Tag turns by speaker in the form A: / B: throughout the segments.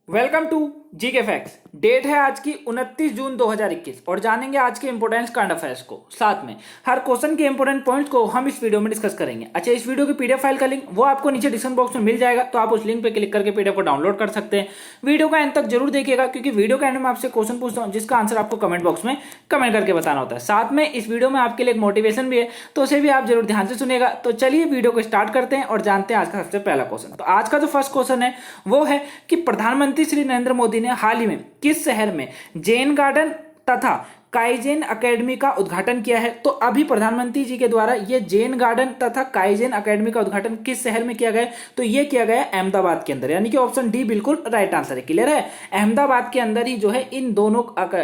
A: Welcome to GK facts. Date है आज की 29 जून 2021 और जानेंगे आज के इंपोर्टेंट करंट अफेयर्स को। साथ में हर क्वेश्चन के इंपोर्टेंट पॉइंट्स को हम इस वीडियो में डिस्कस करेंगे। अच्छा, इस वीडियो की पीडीएफ फाइल का लिंक वो आपको नीचे डिस्क्रिप्शन बॉक्स में मिल जाएगा, तो आप उस लिंक पे क्लिक करके पीडीएफ को डाउनलोड कर सकते हैं। वीडियो का एंड तक जरूर देखिएगा, क्योंकि वीडियो के एंड में आपसे क्वेश्चन पूछता हूँ जिसका आंसर आपको कमेंट बॉक्स में कमेंट करके बताना होता है। साथ में इस वीडियो में आपके लिए एक मोटिवेशन भी है, तो उसे भी आप जरूर ध्यान से सुनिएगा। तो चलिए वीडियो को स्टार्ट करते हैं और जानते हैं आज का सबसे पहला क्वेश्चन। तो आज का जो फर्स्ट क्वेश्चन है वो है कि प्रधानमंत्री श्री नरेंद्र मोदी ने हाल ही में किस शहर में जैन गार्डन तथा काइजेन अकेडमी का उद्घाटन किया है। तो अभी प्रधानमंत्री जी के द्वारा ये जैन गार्डन तथा काइजेन अकेडमी का उद्घाटन किस शहर में किया गया? तो ये किया गया अहमदाबाद के अंदर, यानी कि ऑप्शन डी बिल्कुल राइट आंसर है। क्लियर है, अहमदाबाद के अंदर ही जो है इन दोनों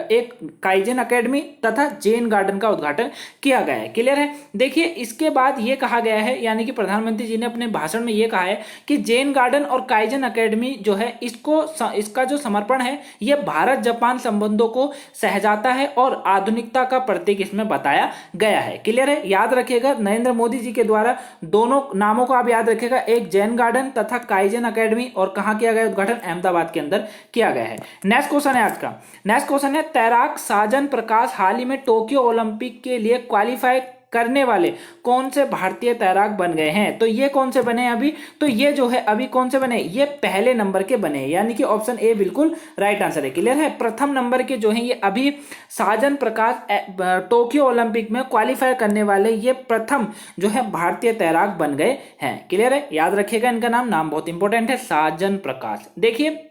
A: एक काइजेन अकेडमी तथा जैन गार्डन का उद्घाटन किया गया है। क्लियर है, देखिए इसके बाद ये कहा गया है, यानी कि प्रधानमंत्री जी ने अपने भाषण में ये कहा है कि जैन गार्डन और काइजेन अकेडमी जो है इसका जो समर्पण है ये भारत जापान संबंधों को सहजाता है और आधुनिकता का प्रतीक इसमें बताया गया है। क्लियर है, याद रखिएगा नरेंद्र मोदी जी के द्वारा दोनों नामों को आप याद रखिएगा, एक जैन गार्डन तथा काइजेन अकेडमी, और कहां किया गया उद्घाटन? अहमदाबाद के अंदर किया गया है। नेक्स्ट क्वेश्चन है आज का। नेक्स्ट क्वेश्चन है तैराक साजन प्रकाश हाल ही में टोक्यो ओलंपिक के लिए क्वालिफाई करने वाले कौन से भारतीय तैराक बन गए हैं? तो ये कौन से बने अभी? तो ये जो है अभी कौन से बने? ये पहले नंबर के बने, यानी कि ऑप्शन ए बिल्कुल राइट आंसर है। क्लियर है, प्रथम नंबर के जो है ये अभी साजन प्रकाश टोक्यो ओलंपिक में क्वालिफाई करने वाले ये प्रथम जो है भारतीय तैराक बन गए हैं। क्लियर है, याद रखिएगा इनका नाम बहुत इंपॉर्टेंट है, साजन प्रकाश। देखिए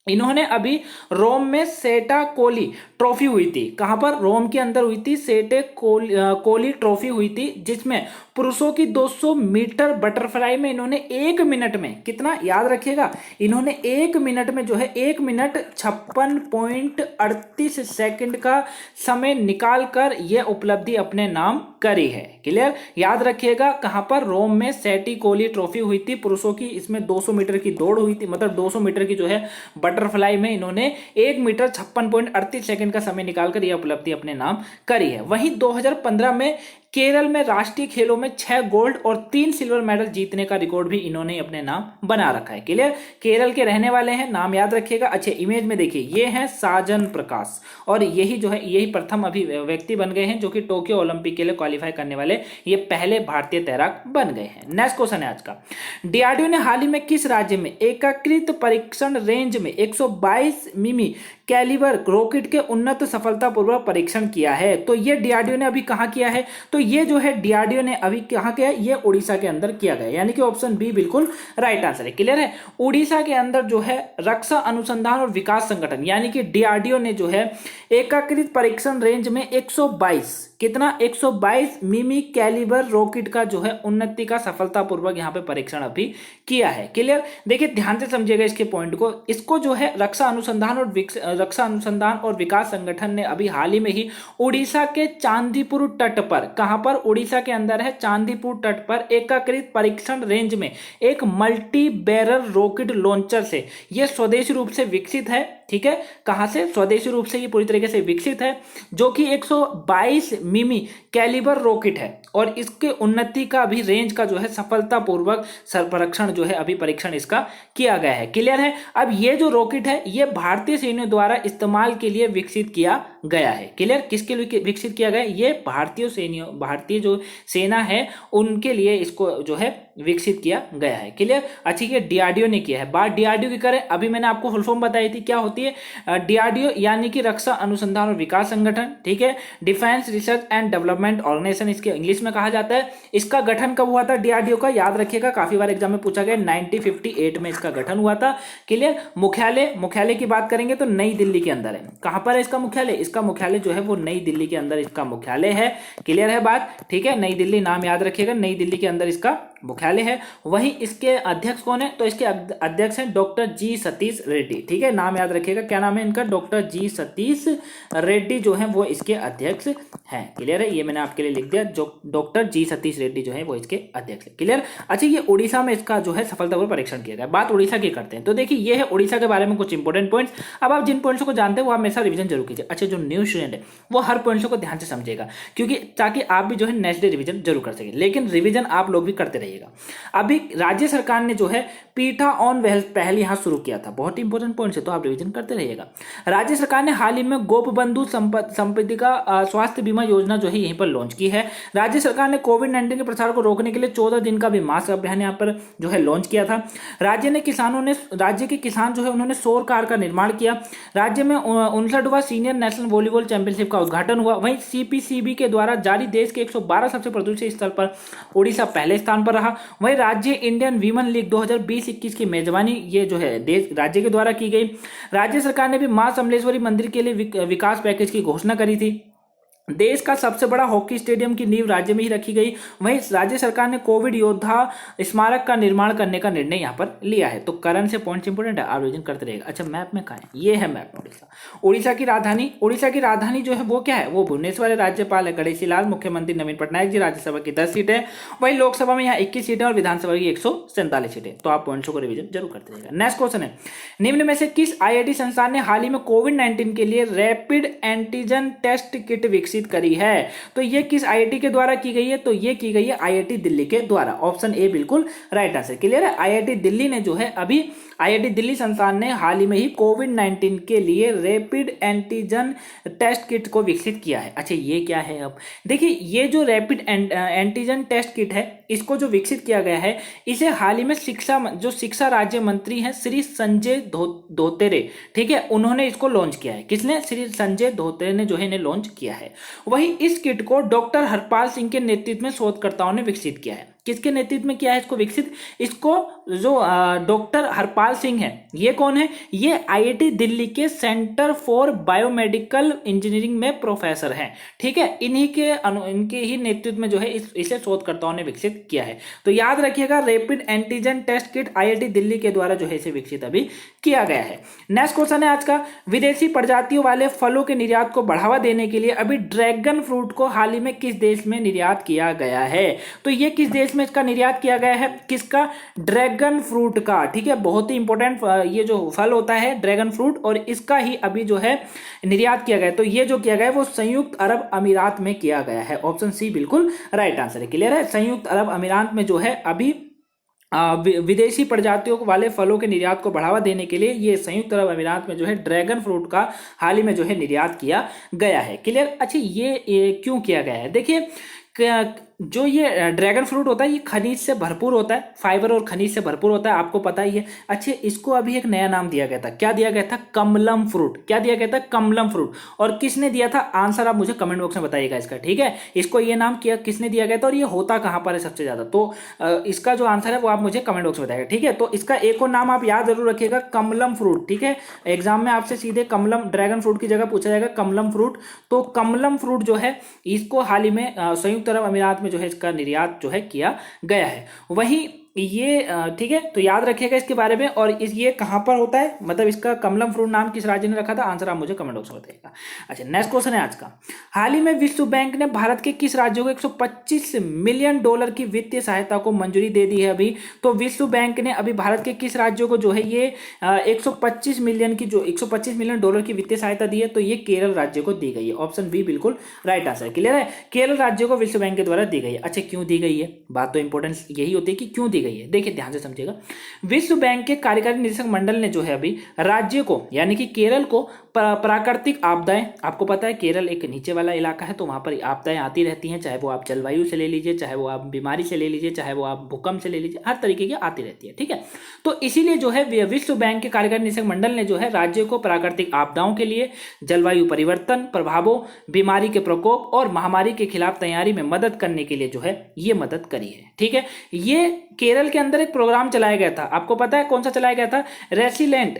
A: इन्होंने अभी रोम में सेटा कोली ट्रॉफी हुई थी। कहां पर? रोम के अंदर हुई थी, सेटे कोली ट्रॉफी हुई थथी, जिसमेम पुरुषों की 200 मीटर बटरफ्लाई में इन्होंने 1 मिनट में कितना, याद रखिएगा, इन्होंने 1 मिनट में जो है 1 मिनट 56.38 सेकंड का समय निकालकर यह उपलब्धि अपने नाम करी है। क्लियर, याद रखिएगा कहां पर? रोम में सेटी कोली ट्रॉफी हुई थी पुरुषों की, इसमें 200 मीटर की दौड़ हुई थी, मतलब 200 मीटर की जो है बटरफ्लाई में इन्होंने 1 मीटर 56.38 सेकंड का समय निकालकर यह उपलब्धि अपने नाम करी है। वहीं 2015 में केरल में राष्ट्रीय खेलों में 6 गोल्ड और 3 सिल्वर मेडल जीतने का रिकॉर्ड भी इन्होंने अपने नाम बना रखा है। क्लियर, केरल के रहने वाले हैं, नाम याद रखिएगा। अच्छे इमेज में देखिए ये है साजन प्रकाश, और यही जो है यही प्रथम अभी व्यक्ति बन गए हैं जो कि टोक्यो ओलंपिक के लिए क्वालिफाई करने वाले ये पहले भारतीय तैराक बन गए हैं। नेक्स्ट क्वेश्चन है आज का। डीआरडीओ ने हाल ही में किस राज्य में एकीकृत परीक्षण रेंज में 122 मिमी कैलिबर रॉकेट के उन्नत सफलतापूर्वक परीक्षण किया है? तो ये डीआरडीओ ने अभी कहां किया है? तो ये जो है डीआरडीओ ने अभी कहां किया है? ये उड़ीसा के अंदर किया गया, यानी कि ऑप्शन बी बिल्कुल राइट आंसर है। क्लियर है, उड़ीसा के अंदर जो है रक्षा अनुसंधान और विकास संगठन यानी कि डीआरडीओ ने जो है एकीकृत परीक्षण रेंज में 122 कितना 122 मिमी कैलिबर रॉकेट का जो है उन्नति का सफलतापूर्वक यहां पे परीक्षण अभी किया है। क्लियर, देखिए ध्यान से समझिएगा इसके पॉइंट को। इसको जो है रक्षा अनुसंधान और विकास संगठन ने अभी हाल ही में ही उड़ीसा के चांदीपुर तट पर, कहां पर? उड़ीसा के अंदर है चांदीपुर तट पर एकीकृत परीक्षण रेंज में एक मल्टी बैरल रॉकेट लॉन्चर से यह स्वदेशी रूप से विकसित है। ठीक है, कहां से? स्वदेशी रूप से ये पूरी तरीके से विकसित है, जो कि 122 मिमी कैलिबर रॉकेट है, और इसके उन्नति का भी रेंज का जो है सफलतापूर्वक परीक्षण जो है अभी परीक्षण इसका किया गया है। क्लियर है, अब ये जो रॉकेट है ये भारतीय सैन्यों द्वारा इस्तेमाल के लिए विकसित किया गया है। क्लियर, किसके लिए विकसित किया गया? ये भारतीय जो सेना है उनके लिए इसको जो है विकसित किया गया है। क्लियर, अच्छी ये डीआरडीओ ने किया है। बात डीआरडीओ की करें, अभी मैंने आपको फुल फॉर्म बताई थी, क्या होती है डीआरडीओ? यानी कि रक्षा अनुसंधान और विकास संगठन। ठीक है, defence research and development organisation इसके इंग्लिश में कहा जाता है। इसका गठन कब हुआ था डीआरडीओ का? याद रखिएगा, काफी बार एग्जाम में पूछा गया, 1958 में इसका गठन हुआ था। क्लियर, मुख्यालय की बात करेंगे तो नई दिल्ली के अंदर है। कहां पर है इसका मुख्यालय? इसका मुख्यालय जो है वो नई दिल्ली के अंदर इसका मुख्यालय है। क्लियर है बात, ठीक है, नई दिल्ली नाम याद रखिएगा, नई दिल्ली के अंदर इसका मुख्यालय है। वहीं इसके अध्यक्ष कौन है? तो इसके अध्यक्ष हैं डॉक्टर जी सतीश रेड्डी। ठीक है, नाम याद रखिएगा, क्या नाम है इनका? डॉक्टर जी सतीश रेड्डी जो है वो इसके अध्यक्ष हैं। क्लियर है, ये मैंने आपके लिए लिख दिया, जो डॉक्टर जी सतीश रेड्डी जो है वो इसके अध्यक्ष है। क्लियर, अच्छा ये उड़ीसा में इसका जो है सफलतापूर्वक परीक्षण किया गया। बात उड़ीसा की करते हैं, तो देखिए ये है उड़ीसा के बारे में कुछ इंपॉर्टेंट पॉइंट्स। अब आप जिन पॉइंट्स को जानते हैं वो आप हमेशा रिवीजन जरूर कीजिए। अच्छा, जो न्यू स्टूडेंट है वो हर पॉइंट्स को ध्यान से समझेगा, क्योंकि ताकि आप भी जो है नेक्स्ट डे रिवीजन जरूर कर सके, लेकिन रिवीजन आप लोग भी करते रहिएगा। अभी राज्य सरकार ने जो है पीठा ऑन वेल्थ पहल यहाँ शुरू किया था। बहुत इंपॉर्टेंट पॉइंट है, तो आप रिवीजन करते रहिएगा। राज्य सरकार ने हाल ही में गोपबंधु संपत्ति का स्वास्थ्य बीमा योजना जो है यहीं पर लॉन्च की है। राज्य सरकार ने कोविड-19 के प्रसार को रोकने के लिए 14 दिन का भी मास्क अभियान यहाँ पर जो है लॉन्च किया था। राज्य के किसान जो है उन्होंने सौर कार का निर्माण किया। राज्य में 59वां सीनियर नेशनल वॉलीबॉल चैंपियनशिप का उद्घाटन हुआ। वहीं सीपीसीबी के द्वारा जारी देश के 112 सबसे प्रदूषित स्थल पर ओडिशा पहले स्थान पर रहा। वहीं राज्य इंडियन वीमेन लीग 2020-21 की मेजबानी ये जो है देश राज्य के द्वारा की गई। राज्य सरकार ने भी मां समलेश्वरी मंदिर के लिए विकास पैकेज की घोषणा करी थी। देश का सबसे बड़ा हॉकी स्टेडियम की नींव राज्य में ही रखी गई। वहीं राज्य सरकार ने कोविड योद्धा स्मारक का निर्माण करने का निर्णय यहाँ पर लिया है। तो करंट से पॉइंट्स इंपोर्टेंट है, आयोजन करते रहेगा। अच्छा, मैप में कहाँ है? ये है मैप उड़ीसा। उड़ीसा की राजधानी जो है वो क्या है? वो भुवनेश्वर है। राज्यपाल है गणेशी लाल, मुख्यमंत्री नवीन पटनायक जी। राज्यसभा की 10 सीटें, वहीं लोकसभा में यहाँ 21 सीटें और विधानसभा की 147 सीटें। तो आप पॉइंट्सों को रिविजन जरूर करते रहेगा। नेक्स्ट क्वेश्चन है, निम्न में से किस आईआईटी संस्थान ने हाल ही में कोविड-19 के लिए रैपिड एंटीजन टेस्ट किट विकसित करी है? तो ये किस आईआईटी के द्वारा की गई है? तो ये की गई है आईआईटी दिल्ली के द्वारा। ऑप्शन ए बिल्कुल राइट आंसर। क्लियर है? आईआईटी दिल्ली ने जो है अभी आईआईटी दिल्ली संस्थान ने हाल ही में ही कोविड-19 के लिए रैपिड एंटीजन टेस्ट किट को विकसित किया है। अच्छा, ये क्या है? अब देखिए, ये जो रैपिड एंटीजन टेस्ट किट है इसको जो विकसित किया गया है, इसे हाल ही में शिक्षा राज्य मंत्री हैं श्री संजय धोत्रे, ठीक है, उन्होंने इसको लॉन्च किया है। किसने? श्री संजय धोत्रे ने जो है इन्हें लॉन्च किया है। वहीं इस किट को डॉक्टर हरपाल सिंह के नेतृत्व में शोधकर्ताओं ने विकसित किया है। किसके नेतृत्व में किया है इसको विकसित? इसको जो डॉक्टर हरपाल सिंह है, ये कौन है? ये आईआईटी दिल्ली के सेंटर फॉर बायोमेडिकल इंजीनियरिंग में प्रोफेसर हैं, ठीक है। इनके ही नेतृत्व में जो है इसे शोधकर्ताओं ने विकसित किया है। तो याद रखिएगा, rapid antigen test kit IIT Delhi के द्वारा जो है इसे विकसित अभी किया गया है। नेक्स्ट क्वेश्चन है आज का, विदेशी प्रजातियों वाले फलों के निर्यात को बढ़ावा देने के लिए अभी ड्रैगन फ्रूट को हाल ही में किस देश में निर्यात किया गया है? तो ये किस देश में इसका निर्यात किया गया है? किसका? ड्रैगन फ्रूट का, ठीक है। बहुत ही इंपॉर्टेंट ये जो फल होता है ड्रैगन फ्रूट, और इसका ही अभी जो है निर्यात किया गया है। तो ये जो किया गया है वो संयुक्त अरब अमीरात में किया गया है। ऑप्शन सी बिल्कुल राइट आंसर है। क्लियर है? संयुक्त अरब अमीरात में जो है अभी विदेशी प्रजातियों वाले फलों के निर्यात को बढ़ावा देने के लिए ये संयुक्त अरब अमीरात में जो है ड्रैगन फ्रूट का हाल ही में जो है निर्यात किया गया है। क्लियर? अच्छा, ये क्यों किया गया है? देखिए, जो ये ड्रैगन फ्रूट होता है ये खनिज से भरपूर होता है, फाइबर और खनिज से भरपूर होता है, आपको पता ही है। अच्छे, इसको अभी एक नया नाम दिया गया था। क्या दिया गया था? कमलम फ्रूट। क्या दिया गया था? कमलम फ्रूट। और किसने दिया था? आंसर आप मुझे कमेंट बॉक्स में बताइएगा इसका, ठीक है। इसको ये नाम किसने दिया गया था और ये होता कहां पर है सबसे ज्यादा? तो इसका जो आंसर है वो आप मुझे कमेंट बॉक्स में बताइएगा, ठीक है। तो इसका एक और नाम आप याद जरूर रखिएगा, कमलम फ्रूट, ठीक है। एग्जाम में आपसे सीधे कमलम ड्रैगन फ्रूट की जगह पूछा जाएगा कमलम फ्रूट। तो कमलम फ्रूट जो है इसको हाल ही में संयुक्त अरब अमीरात में जो है इसका निर्यात जो है किया गया है। वहीं ये ठीक है, तो याद रखिएगा इसके बारे में। और ये कहां पर होता है, मतलब इसका कमलम फ्रूट नाम किस राज्य ने रखा था? आंसर आप मुझे कमेंट बॉक्स में बताइएगा। अच्छा, नेक्स्ट क्वेश्चन है आज का, हाल ही में विश्व बैंक ने भारत के किस राज्यों को $125 मिलियन की वित्तीय सहायता को मंजूरी दे दी है अभी? तो विश्व बैंक ने अभी भारत के किस राज्यों को जो है ये 125 मिलियन की वित्तीय सहायता दी है? तो ये केरल राज्य को दी गई है। ऑप्शन बी बिल्कुल राइट आंसर। क्लियर है? केरल राज्य को विश्व बैंक के द्वारा दी गई है। अच्छा, क्यों दी गई है? बात तो इंपॉर्टेंस यही होती है कि क्यों दी गई है। देखिए, ध्यान से समझिएगा, विश्व बैंक के कार्यकारी निदेशक मंडल ने जो है अभी राज्य को यानी कि केरल को प्राकृतिक आपदाएं, आपको पता है केरल एक नीचे वाला इलाका है तो वहां पर आपदाएं आती रहती हैं, चाहे वो आप जलवायु से ले लीजिए, चाहे वो आप बीमारी से ले लीजिए, चाहे वो आप भूकंप से ले लीजिए, हर तरीके की आती रहती है, ठीक है। तो इसीलिए जो है विश्व बैंक के कार्यकारी निदेशक मंडल ने जो है राज्य को प्राकृतिक आपदाओं के लिए, जलवायु परिवर्तन प्रभावों, बीमारी के प्रकोप और महामारी के खिलाफ तैयारी में मदद करने के लिए जो है ये मदद करी है, ठीक है। ये केरल के अंदर एक प्रोग्राम चलाया गया था, आपको पता है कौन सा चलाया गया था?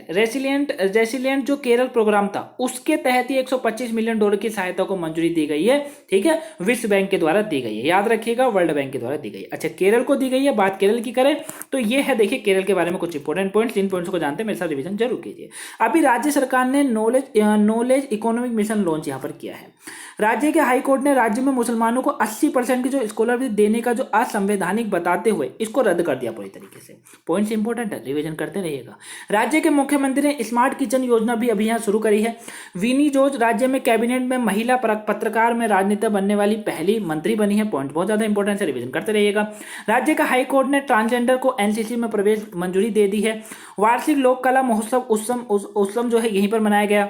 A: रेसिलिएंट जो केरल प्रोग्राम था उसके तहत ही $125 मिलियन की सहायता को मंजूरी दी गई है, ठीक है। विश्व बैंक के द्वारा दी गई है, याद रखिएगा, वर्ल्ड बैंक के द्वारा दी गई है। अच्छा, केरल को दी गई है, बात केरल की करें तो ये है, देखिए केरल के बारे में कुछ इंपॉर्टेंट पॉइंट्स, इन पॉइंट्स को जानते हैं मेरे साथ रिवीजन जरूर कीजिए। अभी राज्य सरकार ने नॉलेज इकोनॉमिक मिशन लॉन्च यहां पर किया है। राज्य के हाईकोर्ट ने राज्य में मुसलमानों को 80% की जो स्कॉलरशिप देने का जो असंवैधानिक बताते हुए इसको रद्द कर दिया पूरी तरीके से। पॉइंट्स इंपॉर्टेंट है, रिवीजन करते रहिएगा। राज्य के मुख्यमंत्री ने स्मार्ट किचन योजना भी अभी यहां शुरू करी करी है। विनी जॉर्ज राज्य में कैबिनेट में महिला पत्रकार में राजनेता बनने वाली पहली मंत्री बनी है। पॉइंट बहुत ज्यादा इंपॉर्टेंट है, रिवीजन करते रहिएगा। राज्य का हाई कोर्ट ने ट्रांसजेंडर को एनसीसी में प्रवेश मंजूरी दे दी है। वार्षिक लोक कला महोत्सव उत्सव जो है यहीं पर मनाया गया।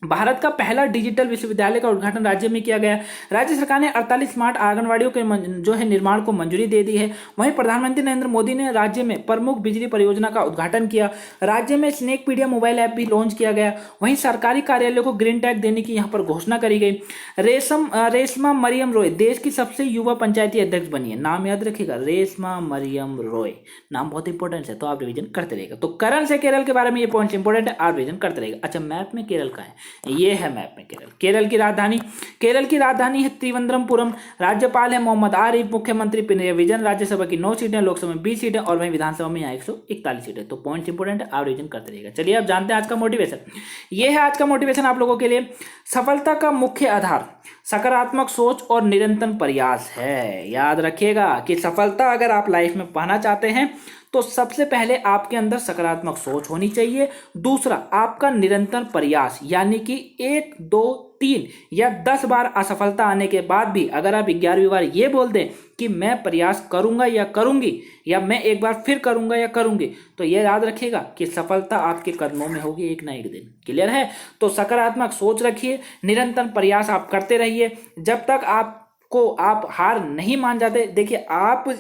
A: भारत का पहला डिजिटल विश्वविद्यालय का उद्घाटन राज्य में किया गया। राज्य सरकार ने 48 स्मार्ट आंगनवाड़ियों के जो है निर्माण को मंजूरी दे दी है। वहीं प्रधानमंत्री नरेंद्र मोदी ने राज्य में प्रमुख बिजली परियोजना का उद्घाटन किया। राज्य में स्नेकपीडिया मोबाइल ऐप भी लॉन्च किया गया। वहीं सरकारी कार्यालयों को ग्रीन टैग देने की यहाँ पर घोषणा करी गई। रेशमा मरियम रॉय देश की सबसे युवा पंचायती अध्यक्ष बनी है। नाम याद रखिएगा, रेशमा मरियम रॉय, नाम बहुत इंपॉर्टेंट है, तो आप रिविजन करते रहेगा। तो केरल से केरल के बारे में ये पॉइंट इंपॉर्टेंट है, आप रिविजन करते रहेगा। अच्छा, मैप में केरल का है, ये है मैप में केरल। केरल की राजधानी है त्रिवेंद्रमपुरम। राज्यपाल है मोहम्मद आरिफ। मुख्यमंत्री पिनरई विजयन। राज्यसभा की 9 सीटें, लोकसभा में 20 सीटें और वहीं विधानसभा में यहाँ 141 सीटें। तो पॉइंट इंपोर्टेंट है, आप रिविजन करते रहिएगा। चलिए अब जानते हैं आज का मोटिवेशन। ये है आज का मोटिवेशन आप लोगों के लिए। सफलता का मुख्य आधार सकारात्मक सोच और निरंतर प्रयास है। याद रखिएगा कि सफलता अगर आप लाइफ में पाना चाहते हैं तो सबसे पहले आपके अंदर सकारात्मक सोच होनी चाहिए। दूसरा, आपका निरंतर प्रयास, यानी कि 1, 2, 3 या 10 बार असफलता आने के बाद भी अगर आप 11वीं बार ये बोल दें कि मैं प्रयास करूंगा या करूंगी, या मैं एक बार फिर करूंगा या करूंगी, तो ये याद रखिएगा कि सफलता आपके कदमों में होगी एक ना एक दिन। क्लियर है? तो सकारात्मक सोच रखिए, निरंतर प्रयास आप करते रहिए जब तक आप हार नहीं मान जाते। देखिए, आप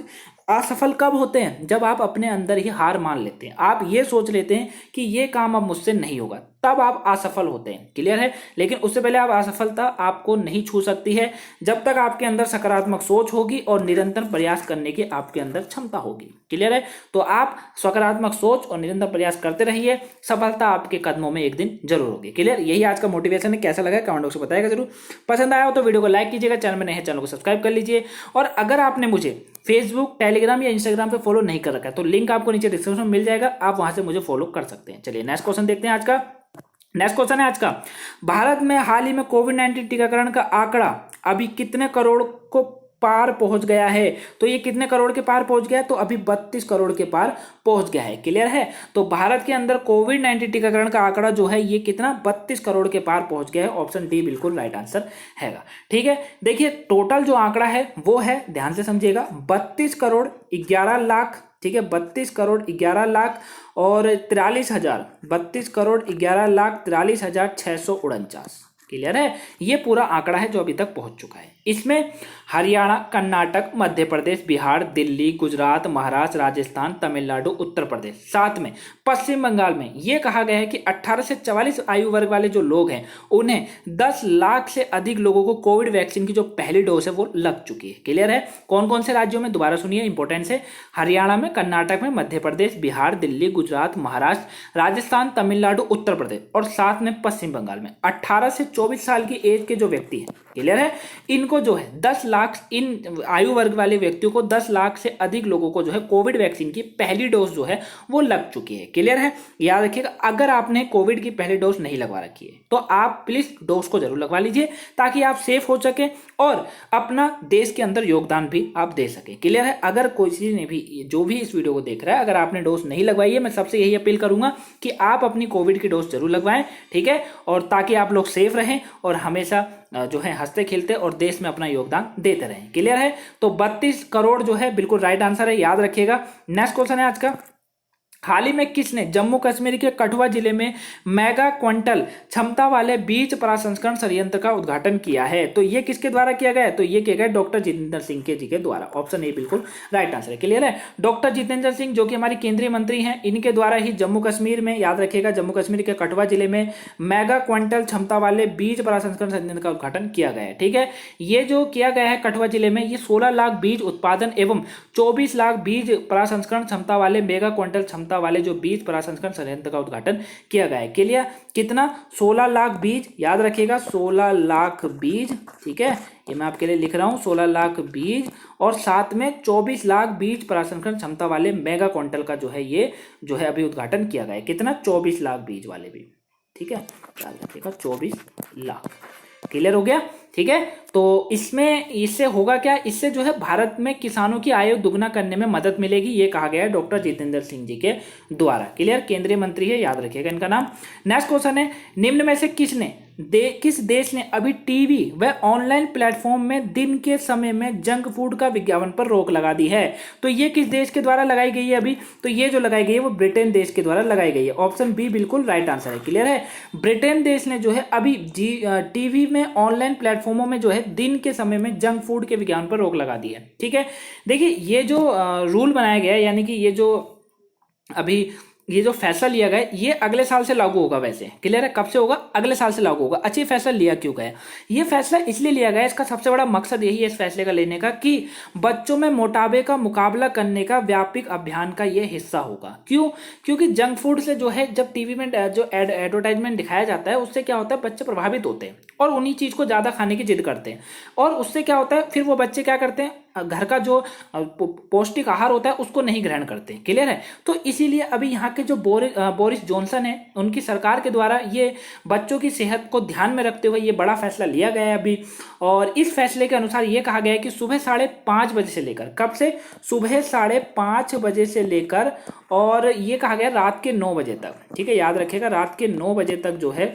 A: असफल कब होते हैं? जब आप अपने अंदर ही हार मान लेते हैं, आप ये सोच लेते हैं कि ये काम अब मुझसे नहीं होगा, तब आप असफल होते हैं। क्लियर है? लेकिन उससे पहले आप असफलता आपको नहीं छू सकती है जब तक आपके अंदर सकारात्मक सोच होगी और निरंतर प्रयास करने की आपके अंदर क्षमता होगी। क्लियर है? तो आप सकारात्मक सोच और निरंतर प्रयास करते रहिए, सफलता आपके कदमों में एक दिन जरूर होगी। क्लियर? यही आज का मोटिवेशन है। कैसा लगा कमेंट बॉक्स में बताइएगा जरूर। पसंद आया हो तो वीडियो को लाइक कीजिएगा, चैनल में नए हैं चैनल को सब्सक्राइब कर लीजिए। और अगर आपने मुझे फेसबुक, टेलीग्राम या इंस्टाग्राम पे फॉलो नहीं कर रखा है तो लिंक आपको नीचे डिस्क्रिप्शन में मिल जाएगा, आप वहां से मुझे फॉलो कर सकते हैं। चलिए नेक्स्ट क्वेश्चन देखते हैं आज का। नेक्स्ट क्वेश्चन है आज का, भारत में हाल ही में कोविड-19 टीकाकरण का आंकड़ा अभी कितने करोड़ को पार पहुंच गया है? तो ये कितने करोड़ के पार पहुंच गया है? तो अभी 32 करोड़ के पार पहुंच गया है। क्लियर है? तो भारत के अंदर कोविड-19 टीकाकरण का आंकड़ा जो है ये कितना 32 करोड़ के पार पहुंच गया है। ऑप्शन डी बिल्कुल राइट आंसर हैगा। ठीक है, देखिए टोटल जो आंकड़ा है वो है, ध्यान से समझिएगा, 32 करोड़ 11 लाख। ठीक है, 32 करोड़ 11 लाख और 43,000, 32 करोड़ 11 लाख 43,649। क्लियर है? ये पूरा आंकड़ा है जो अभी तक पहुंच चुका है। इसमें हरियाणा, कर्नाटक, मध्य प्रदेश, बिहार, दिल्ली, गुजरात, महाराष्ट्र, राजस्थान, तमिलनाडु, उत्तर प्रदेश, साथ में पश्चिम बंगाल में ये कहा गया है कि 18 से 44 आयु वर्ग वाले जो लोग हैं उन्हें 10 लाख से अधिक लोगों को कोविड वैक्सीन की जो पहली डोज है वो लग चुकी है। क्लियर है? कौन कौन से राज्यों में? दोबारा सुनिए, इंपॉर्टेंट है। हरियाणा में, कर्नाटक में, मध्य प्रदेश, बिहार, दिल्ली, गुजरात, महाराष्ट्र, राजस्थान, तमिलनाडु, उत्तर प्रदेश और साथ में पश्चिम बंगाल में 18 से 24 साल की एज के जो व्यक्ति हैं, क्लियर है, इनको जो है 10 लाख, इन आयु वर्ग वाले व्यक्तियों को 10 लाख से अधिक लोगों को जो है कोविड वैक्सीन की पहली डोज जो है वो लग चुकी है। क्लियर है? याद रखिएगा, अगर आपने कोविड की पहली डोज नहीं लगवा रखी है तो आप प्लीज डोज को जरूर लगवा लीजिए ताकि आप सेफ हो सके और अपना देश के अंदर योगदान भी आप दे सके। क्लियर है? अगर किसी ने भी, जो भी इस वीडियो को देख रहा है, अगर आपने डोज नहीं लगवाई है, मैं सबसे यही अपील करूंगा कि आप अपनी कोविड की डोज जरूर लगवाएं। ठीक है? और ताकि आप लोग सेफ रहें और हमेशा जो है हंसते खेलते और देश में अपना योगदान देते रहें। क्लियर है? तो 32 करोड़ जो है बिल्कुल राइट आंसर है, याद रखिएगा। नेक्स्ट क्वेश्चन है आज का, हाल ही में किसने जम्मू कश्मीर के कठुआ जिले में मेगा क्विंटल क्षमता वाले बीज प्रसंस्करण संयंत्र का उद्घाटन किया है? तो ये किसके द्वारा किया गया है? तो ये किया गया डॉक्टर जितेंद्र सिंह के जी के द्वारा। ऑप्शन ए बिल्कुल राइट आंसर है। क्लियर है? डॉक्टर जितेंद्र सिंह जो कि हमारी केंद्रीय मंत्री हैं, इनके द्वारा ही जम्मू कश्मीर में, याद रखिएगा, जम्मू कश्मीर के कठुआ जिले में मेगा क्विंटल क्षमता वाले बीज प्रसंस्करण संयंत्र का उद्घाटन किया गया है। ठीक है, ये जो किया गया है कठुआ जिले में, ये 16 लाख बीज उत्पादन एवं 24 लाख बीज प्रसंस्करण क्षमता वाले मेगा क्विंटल क्षमता वाले जो बीज प्रसंस्करण संयंत्र का उद्घाटन किया गया है। क्लियर? कितना? 16 लाख बीज, याद रखिएगा 16 लाख बीज। ठीक है, ये मैं आपके लिए लिख रहा हूं, 16 लाख बीज और साथ में 24 लाख बीज प्रसंस्करण क्षमता वाले मेगा क्विंटल का जो है ये जो है अभी उद्घाटन किया गया है। कितना? 24 लाख बीज वाले भी। ठीक है, याद रखिएगा 24 लाख। क्लियर हो गया? ठीक है। तो इसमें इससे होगा क्या, इससे जो है भारत में किसानों की आय दुगना करने में मदद मिलेगी, ये कहा गया है डॉक्टर जितेंद्र सिंह जी के द्वारा। क्लियर, केंद्रीय मंत्री है, याद रखिएगा इनका नाम। नेक्स्ट क्वेश्चन है, निम्न में से किस देश ने अभी टीवी व ऑनलाइन प्लेटफॉर्म में दिन के समय में जंक फूड का विज्ञापन पर रोक लगा दी है? तो ये किस देश के द्वारा लगाई गई है अभी? तो ये जो लगाई गई है वो ब्रिटेन देश के द्वारा लगाई गई है। ऑप्शन बी बिल्कुल राइट आंसर है। क्लियर है, ब्रिटेन देश ने जो है अभी टीवी में ऑनलाइन प्लेटफॉर्मों में जो है दिन के समय में जंक फूड के विज्ञापन पर रोक लगा दी है। ठीक है, देखिए ये जो रूल बनाया गया है, यानी कि ये जो फैसला लिया गया ये अगले साल से लागू होगा। वैसे क्लियर है, कब से होगा? अगले साल से लागू होगा। अच्छा, ये फैसला लिया क्यों गया? ये फैसला इसलिए लिया गया, इसका सबसे बड़ा मकसद यही है इस फैसले का लेने का कि बच्चों में मोटापे का मुकाबला करने का व्यापक अभियान का ये हिस्सा होगा। क्यों? क्योंकि जंक फूड से जो है जब टीवी में जो एडवर्टाइजमेंट दिखाया जाता है उससे क्या होता है, बच्चे प्रभावित होते हैं और उन्हीं चीज को ज्यादा खाने की जिद करते हैं, और उससे क्या होता है, फिर वो बच्चे क्या करते हैं, घर का जो पौष्टिक आहार होता है उसको नहीं ग्रहण करते। क्लियर है, तो इसीलिए अभी यहाँ के जो बोरिस जॉनसन है उनकी सरकार के द्वारा ये बच्चों की सेहत को ध्यान में रखते हुए ये बड़ा फैसला लिया गया है अभी। और इस फैसले के अनुसार ये कहा गया है कि सुबह 5:30 बजे से लेकर, कब से? सुबह 5:30 बजे से लेकर, और ये कहा गया रात के 9 बजे तक। ठीक है, याद रखिएगा, रात के 9 बजे तक जो है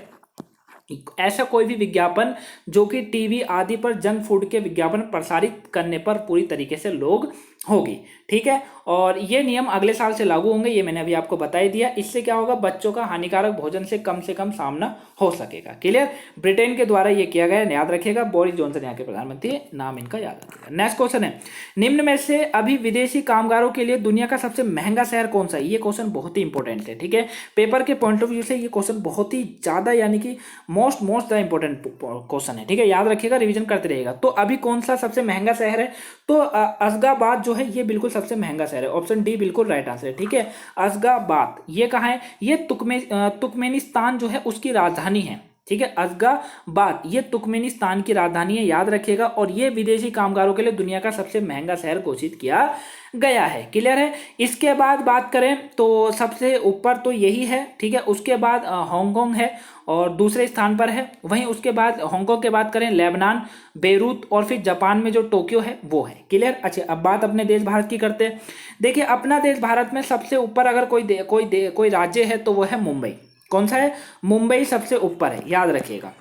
A: ऐसा कोई भी विज्ञापन जो कि टीवी आदि पर जंक फूड के विज्ञापन प्रसारित करने पर पूरी तरीके से रोक होगी। ठीक है, और ये नियम अगले साल से लागू होंगे, ये मैंने अभी आपको बता ही दिया। इससे क्या होगा, बच्चों का हानिकारक भोजन से कम सामना हो सकेगा। क्लियर, ब्रिटेन के द्वारा ये किया गया, याद रखिएगा। बोरिस जॉनसन यहाँ के प्रधानमंत्री, नाम इनका याद रखिएगा। नेक्स्ट क्वेश्चन है, निम्न में से अभी विदेशी कामगारों के लिए दुनिया का सबसे महंगा शहर कौन सा है? ये क्वेश्चन बहुत ही इंपॉर्टेंट है। ठीक है, पेपर के पॉइंट ऑफ व्यू से ये क्वेश्चन बहुत ही ज्यादा, यानी कि मोस्ट इंपॉर्टेंट क्वेश्चन है। ठीक है, याद रखिएगा, रिवीजन करते रहेगा। तो अभी कौन सा सबसे महंगा शहर है? तो अशगाबाद जो है ये बिल्कुल सबसे महंगा शहर है। ऑप्शन डी बिल्कुल राइट आंसर है। ठीक है, अशगाबाद ये कहाँ है? ये तुर्कमेनिस्तान जो है उसकी राजधानी है। ठीक है, अशगाबाद ये तुर्कमेनिस्तान की राजधानी है, याद रखिएगा। और ये विदेशी कामगारों के लिए दुनिया का सबसे महंगा शहर घोषित किया गया है। क्लियर है, इसके बाद बात करें तो सबसे ऊपर तो यही है। ठीक है, उसके बाद हांगकांग है और दूसरे स्थान पर है। वहीं उसके बाद हांगकांग के बात करें, लेबनान, बेरूत, और फिर जापान में जो टोक्यो है वो है। क्लियर, अच्छा अब बात अपने देश भारत की करते हैं। देखिए, अपना देश भारत में सबसे ऊपर अगर कोई राज्य है तो वो है मुंबई। कौन सा है? मुंबई सबसे ऊपर है, याद रखिएगा।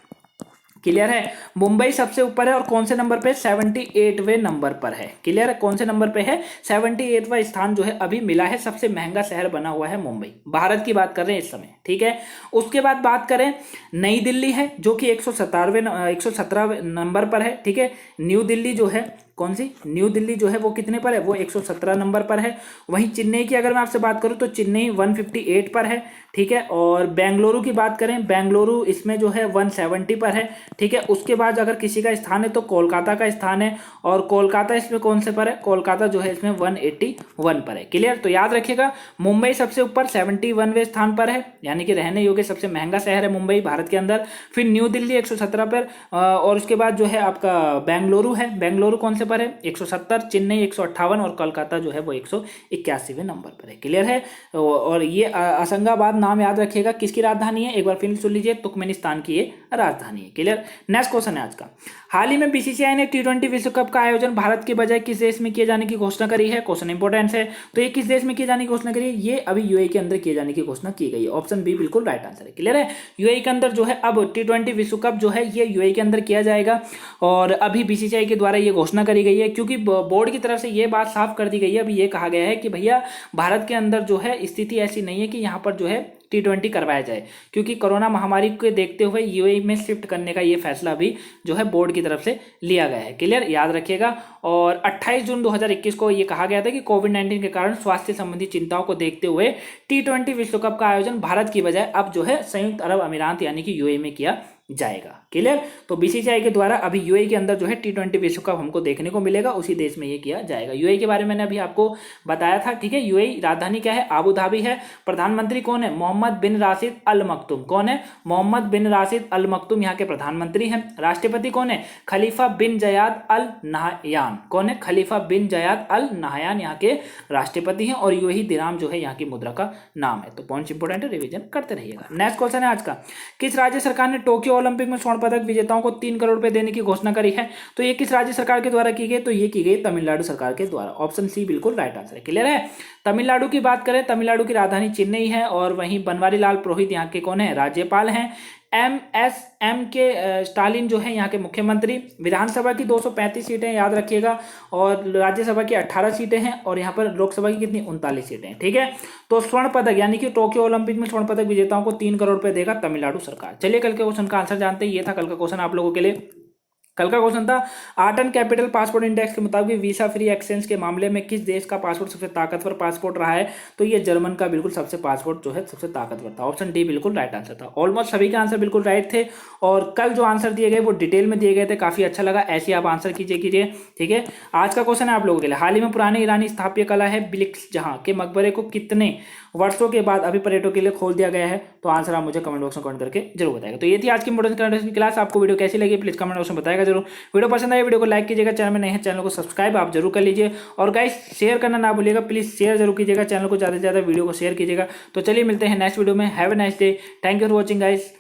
A: क्लियर है, मुंबई सबसे ऊपर है और कौन से नंबर पे? 78वें नंबर पर है। क्लियर है, कौन से नंबर पे है? 78वां स्थान जो है अभी मिला है, सबसे महंगा शहर बना हुआ है मुंबई। भारत की बात कर रहे हैं इस समय। ठीक है, उसके बाद बात करें, नई दिल्ली है जो कि 117 नंबर पर है। ठीक है, न्यू दिल्ली जो है, कौन सी? न्यू दिल्ली जो है वो कितने पर है? वो 117 नंबर पर है। वहीं चेन्नई की अगर मैं आपसे बात करूं तो चेन्नई 158 पर है। ठीक है, और बेंगलुरु की बात करें, बेंगलुरु इसमें जो है 170 पर है। ठीक है, उसके बाद अगर किसी का स्थान है तो कोलकाता का स्थान है, और कोलकाता इसमें कौन से पर है? कोलकाता जो है इसमें 181 पर है। क्लियर, तो याद रखिएगा, मुंबई सबसे ऊपर 71वें स्थान पर है, यानी कि रहने योग्य सबसे महंगा शहर है मुंबई भारत के अंदर। फिर न्यू दिल्ली 117 पर, और उसके बाद जो है आपका बेंगलुरु है। बेंगलुरु कौन से पर है? 170, चेन्नई 158 और कोलकाता जो है वो 181वें नंबर पर है। क्लियर है, और ये अशंगाबाद नाम याद रखिएगा, किसकी राजधानी है? एक बार फिर सुन लीजिए, तुर्कमेनिस्तान की ये राजधानी है। क्लियर, नेक्स्ट क्वेश्चन है आज का, हाल ही में बीसीसीआई ने T20 विश्व कप का आयोजन भारत के बजाय किस देश में किए जाने की घोषणा करी है? क्वेश्चन इंपॉर्टेंट है। तो ये किस देश में किए जाने की घोषणा करी है? ये अभी यूएई के अंदर किए जाने की घोषणा की गई है। ऑप्शन बी बिल्कुल राइट आंसर है। क्लियर है, यूएई के अंदर जो है अब T20 विश्व कप जो है ये यूएई के अंदर किया जाएगा, और अभी बीसीसीआई के द्वारा ये घोषणा करी गई है, क्योंकि बोर्ड की तरफ से ये बात साफ कर दी गई है। अभी ये कहा गया है कि भैया भारत के अंदर जो है स्थिति ऐसी नहीं है कि यहाँ पर जो है T20 करवाया जाए, क्योंकि कोरोना महामारी को देखते हुए यूएई में शिफ्ट करने का ये फैसला भी जो है बोर्ड की तरफ से लिया गया है। क्लियर, याद रखिएगा। और 28 जून 2021 को ये कहा गया था कि कोविड-19 के कारण स्वास्थ्य संबंधी चिंताओं को देखते हुए T20 विश्व कप का आयोजन भारत की बजाय अब जो है संयुक्त अरब अमीरात यानी कि यूएई में किया जाएगा। क्लियर, तो बीसीसीआई के द्वारा अभी यूएई के अंदर जो है T20 विश्व कप हमको देखने को मिलेगा, उसी देश में ये किया जाएगा। यूएई के बारे में मैंने अभी आपको बताया था। ठीक है, यूएई राजधानी क्या है? आबू धाबी है। प्रधानमंत्री कौन है? मोहम्मद बिन राशिद अल मक्तूम। कौन है? मोहम्मद बिन राशिद अल मक्तूम यहाँ के प्रधानमंत्री हैं। राष्ट्रपति कौन है? खलीफा बिन जयाद अल नहयान। कौन है? खलीफा बिन जयाद अल नहयान यहाँ के राष्ट्रपति हैं, और यूएई दिराम जो है यहाँ की मुद्रा का नाम है। तो पॉइंट इंपोर्टेंट है, रिविजन करते रहिएगा। नेक्स्ट क्वेश्चन है आज का, किस राज्य सरकार ने टोक्यो ओलंपिक में स्वर्ण पदक विजेताओं को 3 करोड़ रुपए देने की घोषणा करी है। तो ये किस राज्य सरकार के द्वारा की गई? तो ये की गई तमिलनाडु सरकार के द्वारा। ऑप्शन सी बिल्कुल राइट आंसर है। क्लियर है? तमिलनाडु की बात करें, तमिलनाडु की राजधानी चेन्नई है और वहीं बनवारी लाल पुरोहित यहाँ के कौन है? राज्यपाल हैं। एम के स्टालिन जो है यहाँ के मुख्यमंत्री। विधानसभा की 235 सीटें याद रखिएगा और राज्यसभा की 18 सीटें हैं और यहाँ पर लोकसभा की कितनी? 39 सीटें हैं। ठीक है, तो स्वर्ण पदक यानी कि टोक्यो ओलंपिक में स्वर्ण पदक विजेताओं को 3 करोड़ रुपए देगा तमिलनाडु सरकार। चलिए कल के क्वेश्चन का आंसर जानते हैं। ये था कल का क्वेश्चन आप लोगों के लिए। कल का क्वेश्चन था art and capital passport index के मुताबिक वीसा फ्री एक्सचेंज के मामले में किस देश का पासपोर्ट सबसे ताकतवर पासपोर्ट रहा है? तो ये जर्मन का बिल्कुल सबसे पासपोर्ट जो है सबसे ताकतवर था। ऑप्शन डी बिल्कुल राइट आंसर था। ऑलमोस्ट सभी के आंसर बिल्कुल राइट थे और कल जो आंसर दिए गए वो डिटेल में दिए गए थे, काफी अच्छा लगा। ऐसे आप आंसर कीजिए। ठीक है, आज का क्वेश्चन है आप लोगों के लिए। हाल ही में पुराने ईरानी स्थापत्य कला है बिलिक्स जहाँ के मकबरे को कितने वर्षों के बाद अभी पर्यटकों के लिए खोल दिया गया है? तो आंसर आप मुझे कमेंट बॉक्स में कमेंट करके जरूर बताएगा। तो ये थी आज की मॉडर्न करंट की क्लास। आपको वीडियो कैसी लगी प्लीज कमेंट बॉक्स में बताएगा जरूर। वीडियो पसंद आए वीडियो को लाइक कीजिएगा, चैनल में नए हैं चैनल को सब्सक्राइब आप जरूर कर लीजिए और गाइस शेयर करना ना भूलिएगा, प्लीज शेयर जरूर कीजिएगा, चैनल को ज़्यादा से ज़्यादा वीडियो को शेयर कीजिएगा। तो चलिए मिलते हैं नेक्स्ट वीडियो में। Have a nice day, thank you for watching guys.